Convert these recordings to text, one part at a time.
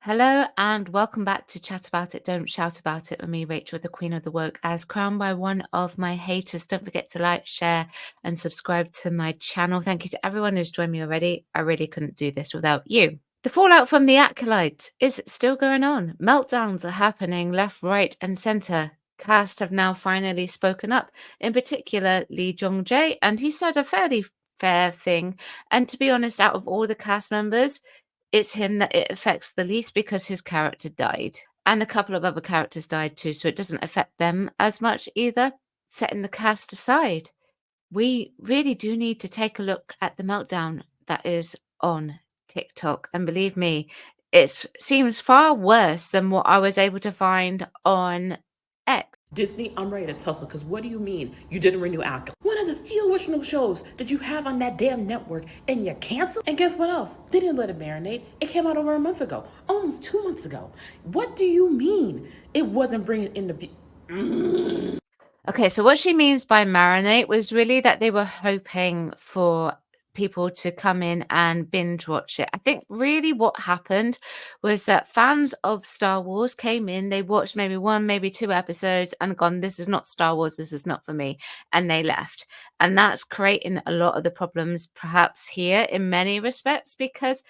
Hello and welcome back to Chat About It, Don't Shout About It with me, Rachel, the Queen of the Woke, as crowned by one of my haters. Don't forget to like, share, and subscribe to my channel. Thank you to everyone who's joined me already. I really couldn't do this without you. The fallout from the Acolyte is still going on. Meltdowns are happening left, right, and centre. Cast have now finally spoken up, in particular Lee Jong-jae, and he said a fairly fair thing. And to be honest, out of all the cast members, it's him that it affects the least because his character died. And a couple of other characters died too, so it doesn't affect them as much either. Setting the cast aside, we really do need to take a look at the meltdown that is on TikTok. And believe me, it seems far worse than what I was able to find on X. Disney, I'm ready to tussle, because what do you mean you didn't renew Acolyte? One of the few original shows that you have on that damn network, and you canceled? And guess what else? They didn't let it marinate. It came out over a month ago, almost 2 months ago. What do you mean it wasn't bringing in the view? Okay, so what she means by marinate was really that they were hoping for people to come in and binge watch it. I think really what happened was that fans of Star Wars came in, they watched maybe one, maybe two episodes and gone, this is not Star Wars, this is not for me. And they left. And that's creating a lot of the problems perhaps here in many respects because,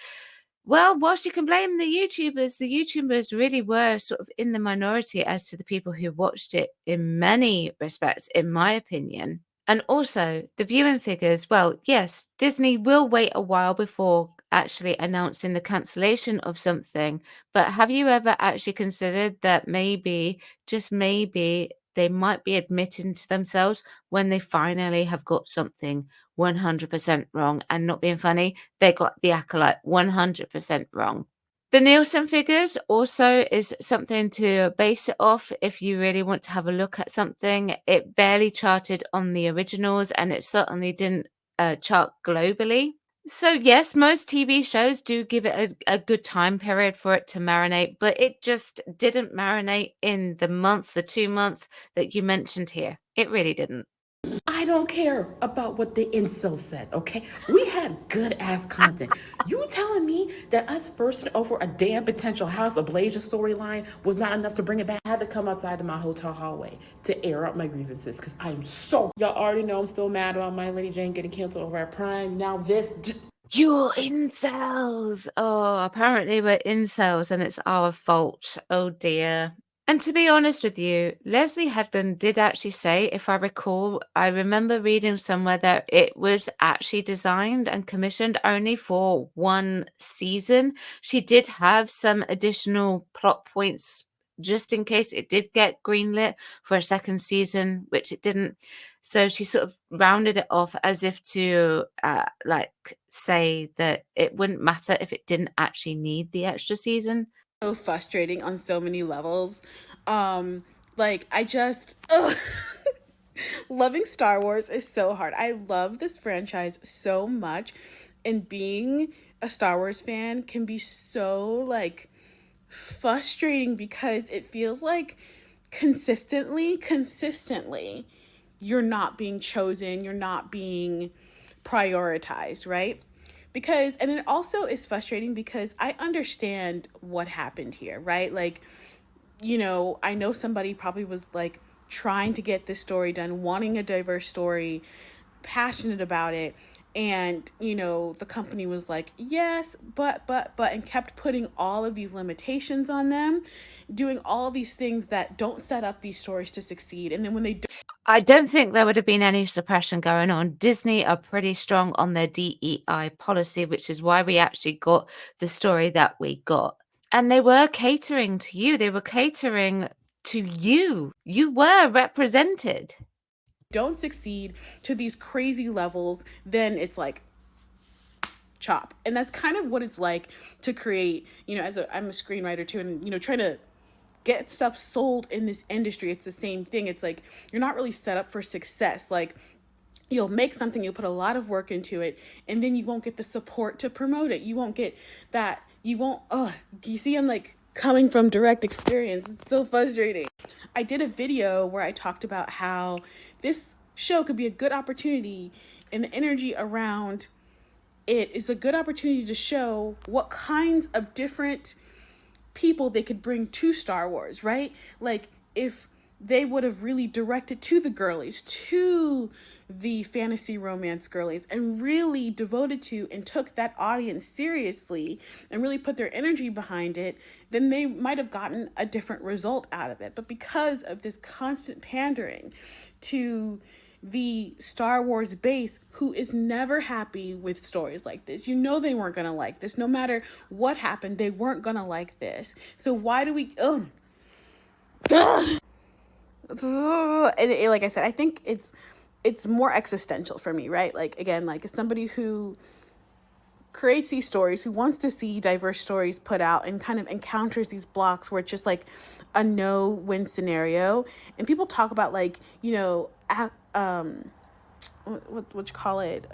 well, whilst you can blame the YouTubers really were sort of in the minority as to the people who watched it in many respects, in my opinion. And also the viewing figures, well, yes, Disney will wait a while before actually announcing the cancellation of something. But have you ever actually considered that maybe, just maybe, they might be admitting to themselves when they finally have got something 100% wrong? And not being funny, they got the Acolyte 100% wrong. The Nielsen figures also is something to base it off if you really want to have a look at something. It barely charted on the originals and it certainly didn't chart globally. So yes, most TV shows do give it a good time period for it to marinate, but it just didn't marinate in the month, the 2 month that you mentioned here. It really didn't. I don't care about what the incel said, okay? We had good ass content. You telling me that us first over a damn potential House of Blazer storyline was not enough to bring it back? I had to come outside of my hotel hallway to air out my grievances because I am so. Y'all already know I'm still mad about My Lady Jane getting canceled over at Prime. Now this. You're incels. Oh, apparently we're incels and it's our fault. Oh dear. And to be honest with you, Leslie Headland did actually say, if I recall, I remember reading somewhere that it was actually designed and commissioned only for one season. She did have some additional plot points just in case it did get greenlit for a second season, which it didn't. So she sort of rounded it off as if to like say that it wouldn't matter if it didn't actually need the extra season. So frustrating on so many levels. Like I just ugh. Loving Star Wars is so hard. I love this franchise so much, and being a Star Wars fan can be so like frustrating because it feels like consistently you're not being chosen, you're not being prioritized, right? Because, and it also is frustrating because I understand what happened here, right? Like, I know somebody probably was like trying to get this story done, wanting a diverse story, passionate about it. And, the company was like, yes, but, and kept putting all of these limitations on them, doing all these things that don't set up these stories to succeed. And then when they do, I don't think there would have been any suppression going on. Disney are pretty strong on their DEI policy, which is why we actually got the story that we got. And they were catering to you. They were catering to you. You were represented. don't succeed to these crazy levels, then it's like, chop. And that's kind of what it's like to create, I'm a screenwriter too, and trying to get stuff sold in this industry. It's the same thing. It's like you're not really set up for success. Like you'll make something, you'll put a lot of work into it, and then you won't get the support to promote it. You won't get that. You won't. You see, I'm like coming from direct experience. It's so frustrating. I did a video where I talked about how this show could be a good opportunity, and the energy around it is a good opportunity to show what kinds of different people they could bring to Star Wars, right? Like, if they would have really directed to the girlies, to the fantasy romance girlies, and really devoted to and took that audience seriously and really put their energy behind it, then they might have gotten a different result out of it. But because of this constant pandering to the Star Wars base, who is never happy with stories like this. You know they weren't going to like this. No matter what happened, they weren't going to like this. So why do we... And like I said, I think it's more existential for me, right? Like, again, like, as somebody who creates these stories, who wants to see diverse stories put out, and kind of encounters these blocks where it's just like a no-win scenario. And people talk about, like, you know, what you call it,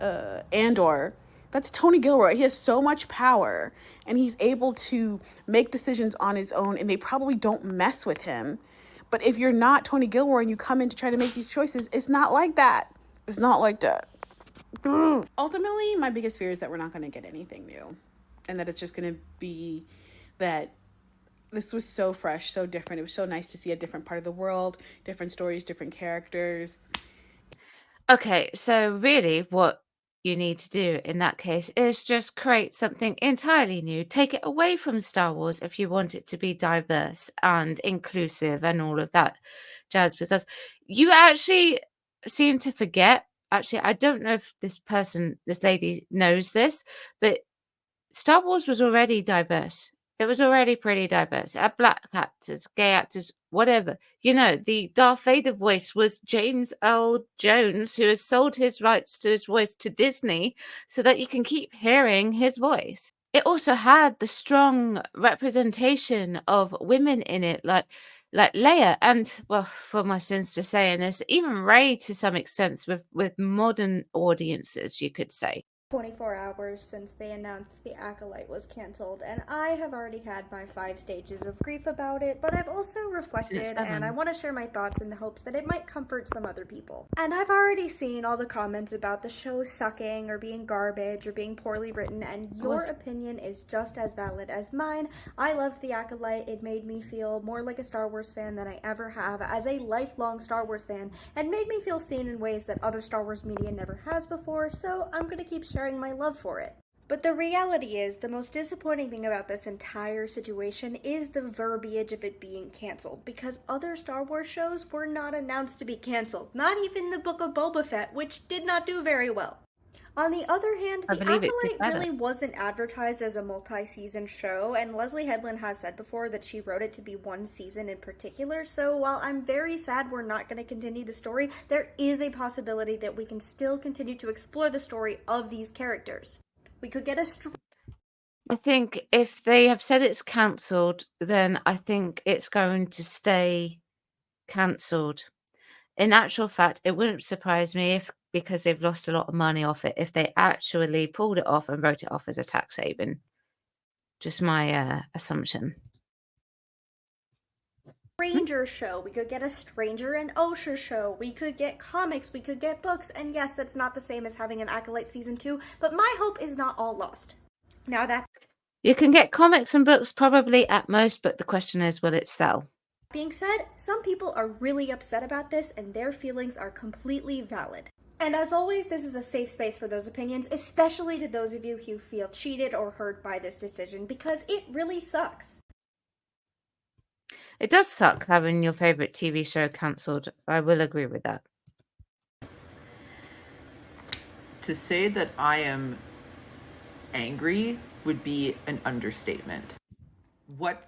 Andor. That's Tony Gilroy. He has so much power, and he's able to make decisions on his own, and they probably don't mess with him. But if you're not Tony Gilroy and you come in to try to make these choices, it's not like that. It's not like that. Ultimately, my biggest fear is that we're not going to get anything new, and that it's just going to be that this was so fresh, so different. It was so nice to see a different part of the world, different stories, different characters. Okay, so really what you need to do in that case is just create something entirely new. Take it away from Star Wars if you want it to be diverse and inclusive and all of that jazz. Because you actually seem to forget. Actually, I don't know if this lady knows this, but Star Wars was already diverse. It was already pretty diverse. It had black actors, gay actors, whatever. You know, the Darth Vader voice was James Earl Jones, who has sold his rights to his voice to Disney so that you can keep hearing his voice. It also had the strong representation of women in it, like Leia, and, well, for my sins to say in this, even Rey to some extent with modern audiences, you could say. 24 hours since they announced the Acolyte was cancelled, and I have already had my 5 stages of grief about it, but I've also reflected, and I want to share my thoughts in the hopes that it might comfort some other people. And I've already seen all the comments about the show sucking, or being garbage, or being poorly written, and your opinion is just as valid as mine. I loved the Acolyte. It made me feel more like a Star Wars fan than I ever have as a lifelong Star Wars fan, and made me feel seen in ways that other Star Wars media never has before, so I'm gonna keep sharing my love for it. But the reality is, the most disappointing thing about this entire situation is the verbiage of it being canceled, because other Star Wars shows were not announced to be canceled, not even the Book of Boba Fett, which did not do very well. On the other hand, the Acolyte really wasn't advertised as a multi-season show, and Leslie Headland has said before that she wrote it to be one season in particular, so while I'm very sad we're not going to continue the story, there is a possibility that we can still continue to explore the story of these characters. We could get I think if they have said it's cancelled, then I think it's going to stay cancelled. In actual fact, it wouldn't surprise me because they've lost a lot of money off it, if they actually pulled it off and wrote it off as a tax haven. Just my assumption. Stranger show, we could get a Stranger and Osher show, we could get comics, we could get books, and yes, that's not the same as having an Acolyte Season 2, but my hope is not all lost. Now that you can get comics and books probably at most, but the question is, will it sell? Being said, some people are really upset about this, and their feelings are completely valid. And as always, this is a safe space for those opinions, especially to those of you who feel cheated or hurt by this decision, because it really sucks. It does suck having your favorite TV show cancelled. I will agree with that. To say that I am angry would be an understatement. What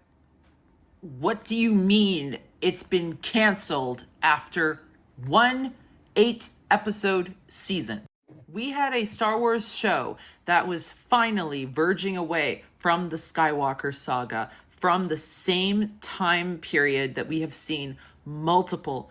do you mean it's been canceled after 8-episode season? We had a Star Wars show that was finally verging away from the Skywalker saga, from the same time period that we have seen multiple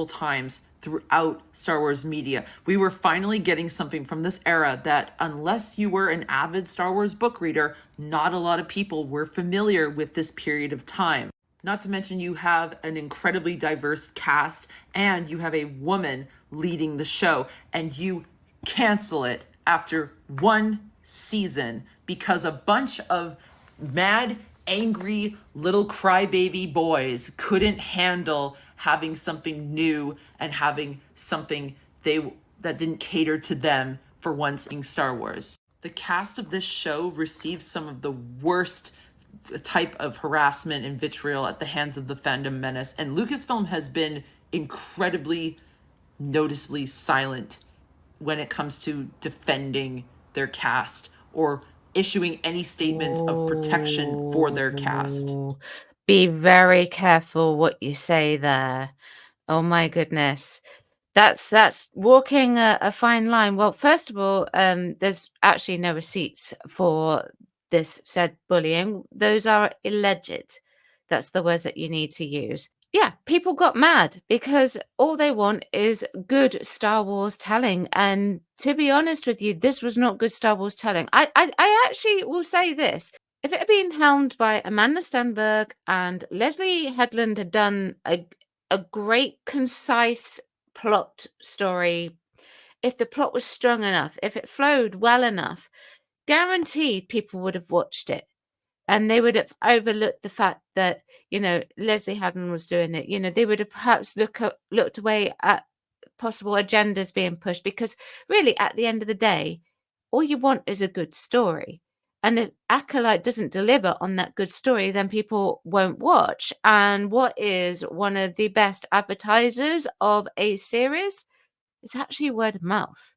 times throughout Star Wars media. We were finally getting something from this era that, unless you were an avid Star Wars book reader, not a lot of people were familiar with this period of time. Not to mention you have an incredibly diverse cast and you have a woman leading the show, and you cancel it after one season because a bunch of mad angry little crybaby boys couldn't handle having something new and having something that didn't cater to them for once in Star Wars. The cast of this show received some of the worst type of harassment and vitriol at the hands of the fandom menace, and Lucasfilm has been incredibly noticeably silent when it comes to defending their cast or issuing any statements of protection for their cast. Be very careful what you say there. Oh my goodness. That's walking a fine line. Well, first of all, there's actually no receipts for this said bullying. Those are alleged. That's the words that you need to use. Yeah, people got mad because all they want is good Star Wars telling. And to be honest with you, this was not good Star Wars telling. I actually will say this. If it had been helmed by Amanda Stenberg and Leslie Headland had done a great, concise plot story, if the plot was strong enough, if it flowed well enough, guaranteed people would have watched it. And they would have overlooked the fact that, Leslie Haddon was doing it. They would have perhaps looked away at possible agendas being pushed, because really, at the end of the day, all you want is a good story. And if Acolyte doesn't deliver on that good story, then people won't watch. And what is one of the best advertisers of a series? It's actually word of mouth.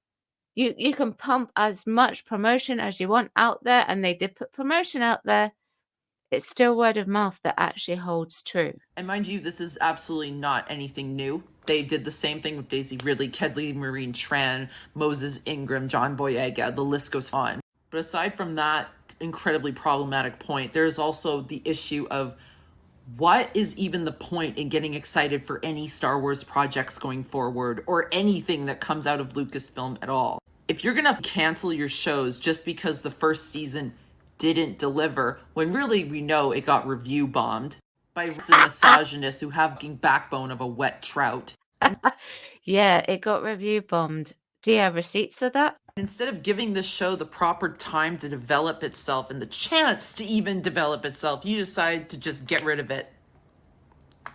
You can pump as much promotion as you want out there, and they did put promotion out there. It's still word of mouth that actually holds true. And mind you, this is absolutely not anything new. They did the same thing with Daisy Ridley, Kedley Marine Tran, Moses Ingram, John Boyega, the list goes on. But aside from that incredibly problematic point, there's also the issue of what is even the point in getting excited for any Star Wars projects going forward or anything that comes out of Lucasfilm at all? If you're gonna cancel your shows just because the first season didn't deliver, when really we know it got review bombed by misogynists who have the backbone of a wet trout. Yeah, it got review bombed. Do you have receipts of that? Instead of giving the show the proper time to develop itself and the chance to even develop itself, you decide to just get rid of it.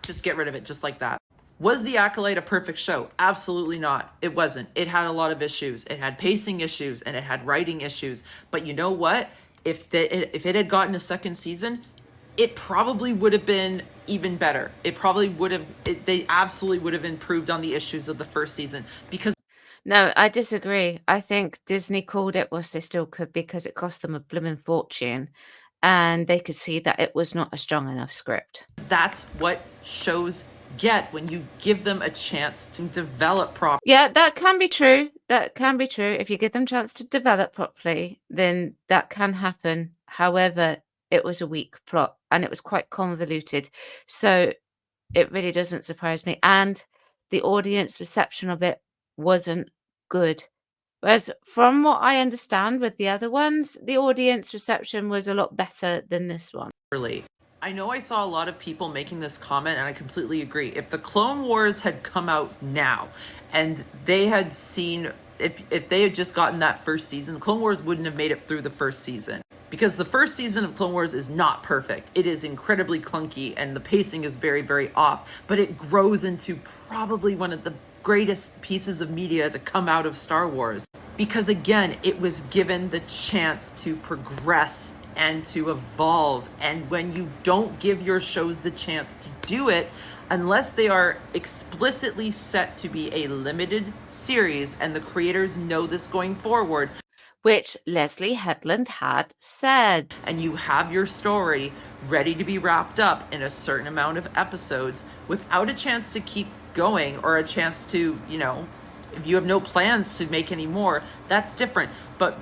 Just get rid of it, just like that. Was The Acolyte a perfect show? Absolutely not. It wasn't. It had a lot of issues. It had pacing issues and it had writing issues. But you know what? If it had gotten a second season, it probably would have been even better. It probably would have, they absolutely would have improved on the issues of the first season, because No, I disagree. I think Disney called it whilst they still could, because it cost them a blooming fortune, and they could see that it was not a strong enough script. that's what shows get when you give them a chance to develop properly. Yeah, that can be true. That can be true. If you give them a chance to develop properly, then that can happen. However, it was a weak plot and it was quite convoluted. So it really doesn't surprise me. And the audience reception of it wasn't good. Whereas from what I understand with the other ones, the audience reception was a lot better than this one. I know I saw a lot of people making this comment, and I completely agree. If the Clone Wars had come out now and they had seen, if they had just gotten that first season, the Clone Wars wouldn't have made it through the first season. Because the first season of Clone Wars is not perfect. It is incredibly clunky and the pacing is very, very off. But it grows into probably one of the greatest pieces of media to come out of Star Wars. Because again, it was given the chance to progress and to evolve. And when you don't give your shows the chance to do it, unless they are explicitly set to be a limited series and the creators know this going forward, which Leslie Headland had said, and you have your story ready to be wrapped up in a certain amount of episodes without a chance to keep going, or a chance to, if you have no plans to make any more, that's different. But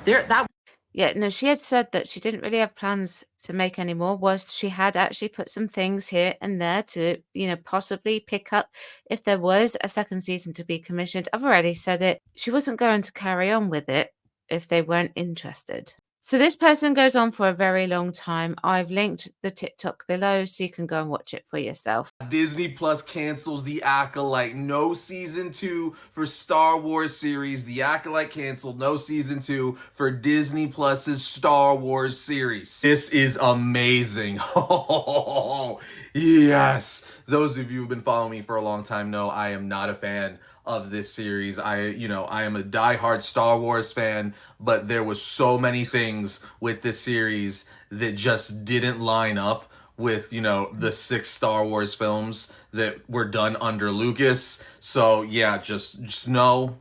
yeah, no, she had said that she didn't really have plans to make any more, whilst she had actually put some things here and there to, possibly pick up if there was a second season to be commissioned. I've already said it. She wasn't going to carry on with it if they weren't interested. So this person goes on for a very long time. I've linked the TikTok below so you can go and watch it for yourself. Disney Plus cancels The Acolyte. No season 2 for Star Wars series. The Acolyte canceled. No season 2 for Disney Plus's Star Wars series. This is amazing. Oh, yes. Those of you who've been following me for a long time know I am not a fan of this series. I am a diehard Star Wars fan, but there was so many things with this series that just didn't line up with, the 6 Star Wars films that were done under Lucas. So yeah, just know.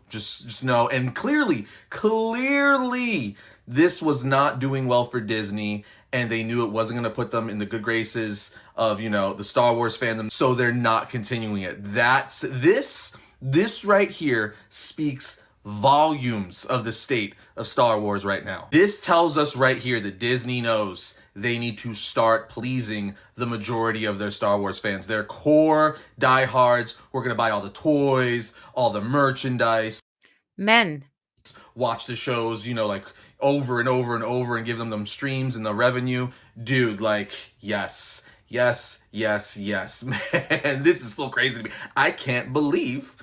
And clearly, this was not doing well for Disney, and they knew it wasn't going to put them in the good graces of, the Star Wars fandom, so they're not continuing it. This right here speaks volumes of the state of Star Wars right now. This tells us right here that Disney knows they need to start pleasing the majority of their Star Wars fans. Their core diehards who are going to buy all the toys, all the merchandise, Men. watch the shows, like over and over and over, and give them streams and the revenue. Dude, yes. Man, this is still crazy to me. I can't believe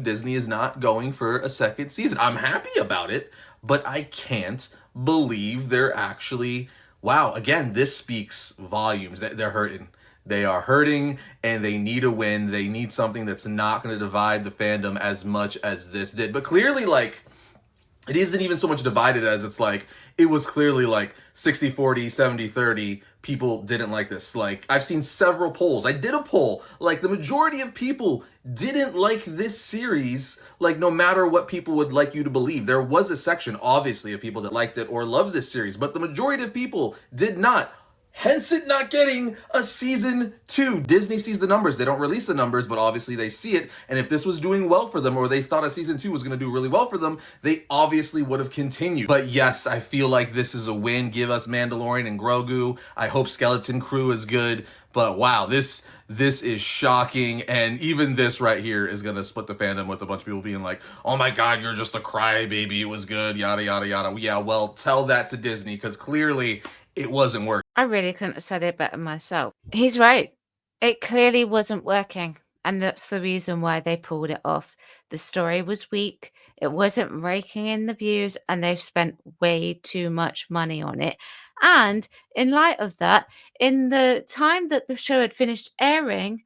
Disney is not going for a second season. I'm happy about it, but I can't believe they're actually... Wow, again, this speaks volumes. They're hurting. They are hurting, and they need a win. They need something that's not going to divide the fandom as much as this did. But clearly, it isn't even so much divided as it was clearly 60-40, 70-30. People didn't like this. I've seen several polls. I did a poll. The majority of people didn't like this series, no matter what people would like you to believe. There was a section, obviously, of people that liked it or loved this series, but the majority of people did not. Hence it not getting a season 2. Disney sees the numbers. They don't release the numbers, but obviously they see it. And if this was doing well for them, or they thought a season 2 was going to do really well for them, they obviously would have continued. But yes, I feel like this is a win. Give us Mandalorian and Grogu. I hope Skeleton Crew is good. But wow, this is shocking. And even this right here is going to split the fandom, with a bunch of people being like, oh my God, you're just a crybaby. It was good, yada, yada, yada. Yeah, well, tell that to Disney, because clearly it wasn't working. I really couldn't have said it better myself. He's right. It clearly wasn't working, and that's the reason why they pulled it off. The story was weak. It wasn't raking in the views, and they've spent way too much money on it. And in light of that, in the time that the show had finished airing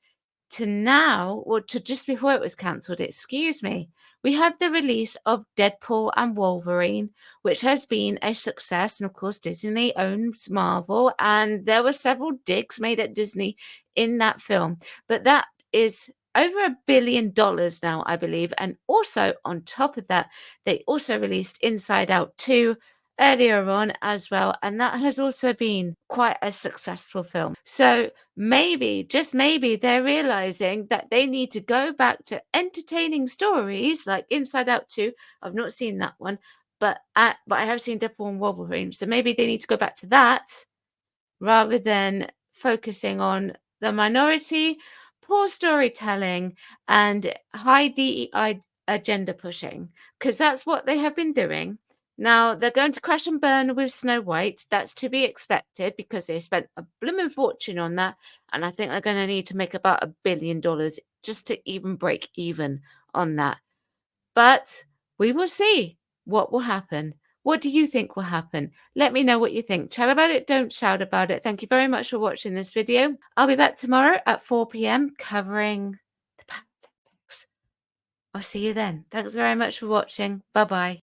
to now, or to just before it was cancelled, excuse me, we had the release of Deadpool and Wolverine, which has been a success. And of course, Disney owns Marvel, and there were several digs made at Disney in that film. But that is over $1 billion now, I believe. And also, on top of that, they also released Inside Out 2 earlier on as well, and that has also been quite a successful film. So maybe, just maybe, they're realizing that they need to go back to entertaining stories like Inside Out 2. I've not seen that one, but I have seen Deadpool and Wolverine, so maybe they need to go back to that rather than focusing on the minority, poor storytelling, and high DEI agenda pushing, because that's what they have been doing. Now, they're going to crash and burn with Snow White. That's to be expected, because they spent a blooming fortune on that. And I think they're going to need to make about $1 billion just to even break even on that. But we will see what will happen. What do you think will happen? Let me know what you think. Chat about it, don't shout about it. Thank you very much for watching this video. I'll be back tomorrow at 4 p.m. covering the Parent Olympics. I'll see you then. Thanks very much for watching. Bye-bye.